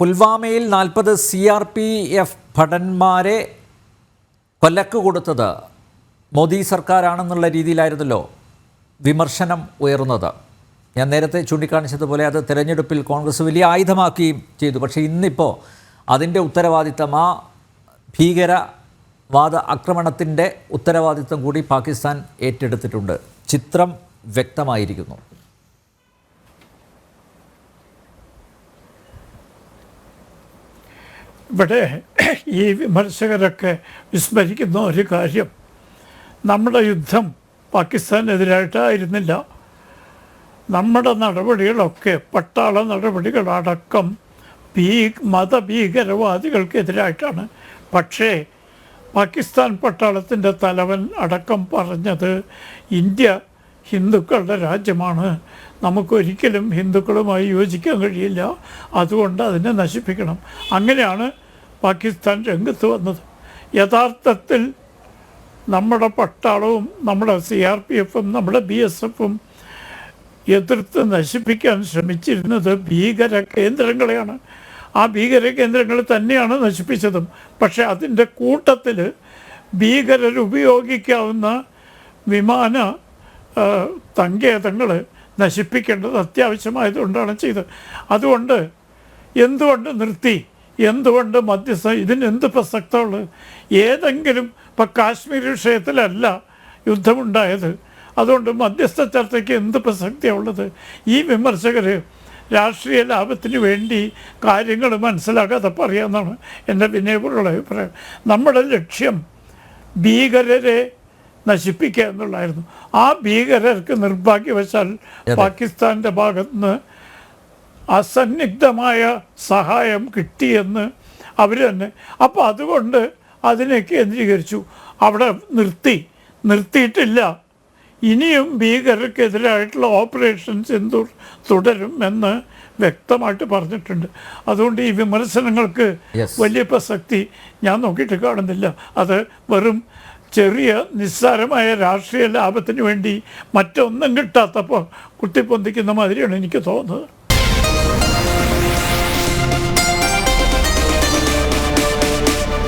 പുൽവാമയിൽ 40 CRPF ഭടന്മാരെ കൊലക്ക് കൊടുത്തത് മോദി സർക്കാരാണെന്നുള്ള രീതിയിലായിരുന്നല്ലോ വിമർശനം ഉയർന്നത്. ഞാൻ നേരത്തെ ചൂണ്ടിക്കാണിച്ചതുപോലെ അത് തെരഞ്ഞെടുപ്പിൽ കോൺഗ്രസ് വലിയ ആയുധമാക്കുകയും ചെയ്തു. പക്ഷേ ഇന്നിപ്പോൾ അതിൻ്റെ ഉത്തരവാദിത്തം, ആ ഭീകരവാദ ആക്രമണത്തിൻ്റെ ഉത്തരവാദിത്തം കൂടി പാകിസ്ഥാൻ ഏറ്റെടുത്തിട്ടുണ്ട്. ചിത്രം വ്യക്തമായിരിക്കുന്നു. ഇവിടെ ഈ വിമർശകരൊക്കെ വിസ്മരിക്കുന്ന ഒരു കാര്യം, നമ്മുടെ യുദ്ധം പാകിസ്ഥാനെതിരായിട്ടായിരുന്നില്ല. നമ്മുടെ നടപടികളൊക്കെ പട്ടാള നടപടികളടക്കം മതഭീകരവാദികൾക്കെതിരായിട്ടാണ്. പക്ഷേ പാകിസ്ഥാൻ പട്ടാളത്തിൻ്റെ തലവൻ അടക്കം പറഞ്ഞത് ഇന്ത്യ ഹിന്ദുക്കളുടെ രാജ്യമാണ്, നമുക്കൊരിക്കലും ഹിന്ദുക്കളുമായി യോജിക്കാൻ കഴിയില്ല, അതുകൊണ്ട് അതിനെ നശിപ്പിക്കണം. അങ്ങനെയാണ് പാകിസ്ഥാൻ രംഗത്ത് വന്നത്. യഥാർത്ഥത്തിൽ നമ്മുടെ പട്ടാളവും നമ്മുടെ CRPFും നമ്മുടെ BSFും എതിർത്ത് നശിപ്പിക്കാൻ ശ്രമിച്ചിരുന്നത് ഭീകര കേന്ദ്രങ്ങളെയാണ്. ആ ഭീകര കേന്ദ്രങ്ങൾ തന്നെയാണ് നശിപ്പിച്ചതും. പക്ഷേ അതിൻ്റെ കൂട്ടത്തിൽ ഭീകരർ ഉപയോഗിക്കാവുന്ന വിമാന സങ്കേതങ്ങൾ നശിപ്പിക്കേണ്ടത് അത്യാവശ്യമായതുകൊണ്ടാണ് ചെയ്തത്. അതുകൊണ്ട് എന്തുകൊണ്ട് നിർത്തി, എന്തുകൊണ്ട് മധ്യസ്ഥ, ഇതിനെന്ത് പ്രസക്തമുള്ളത്? ഏതെങ്കിലും ഇപ്പം കാശ്മീർ വിഷയത്തിലല്ല യുദ്ധമുണ്ടായത്, അതുകൊണ്ട് മധ്യസ്ഥ ചർച്ചയ്ക്ക് എന്ത് പ്രസക്തിയാണുള്ളത്? ഈ വിമർശകർ രാഷ്ട്രീയ ലാഭത്തിന് വേണ്ടി കാര്യങ്ങൾ മനസ്സിലാക്കാതെ പറയാമെന്നാണ് എൻ്റെ വിനയപൂർവ്വമുള്ള അഭിപ്രായം. നമ്മുടെ ലക്ഷ്യം ഭീകരരെ നശിപ്പിക്കുക എന്നുള്ളതായിരുന്നു. ആ ഭീകരർക്ക് നിർഭാഗ്യവശാൽ പാകിസ്ഥാൻ്റെ ഭാഗത്തുനിന്ന് അസന്നിഗ്ധമായ സഹായം കിട്ടിയെന്ന് അവർ തന്നെ. അപ്പോൾ അതുകൊണ്ട് അതിനെ കേന്ദ്രീകരിച്ചു, അവിടെ നിർത്തിയിട്ടില്ല. ഇനിയും ഭീകരർക്കെതിരായിട്ടുള്ള ഓപ്പറേഷൻസ് തുടരും എന്ന് വ്യക്തമായിട്ട് പറഞ്ഞിട്ടുണ്ട്. അതുകൊണ്ട് ഈ വിമർശനങ്ങൾക്ക് വലിയ പ്രസക്തി ഞാൻ നോക്കിയിട്ട് കാണുന്നില്ല. അത് വെറും ചെറിയ നിസ്സാരമായ രാഷ്ട്രീയ ലാഭത്തിന് വേണ്ടി മറ്റൊന്നും കിട്ടാത്തപ്പോൾ കുത്തിപ്പൊന്തിക്കുന്ന മാതിരിയാണ് എനിക്ക് തോന്നുന്നത്.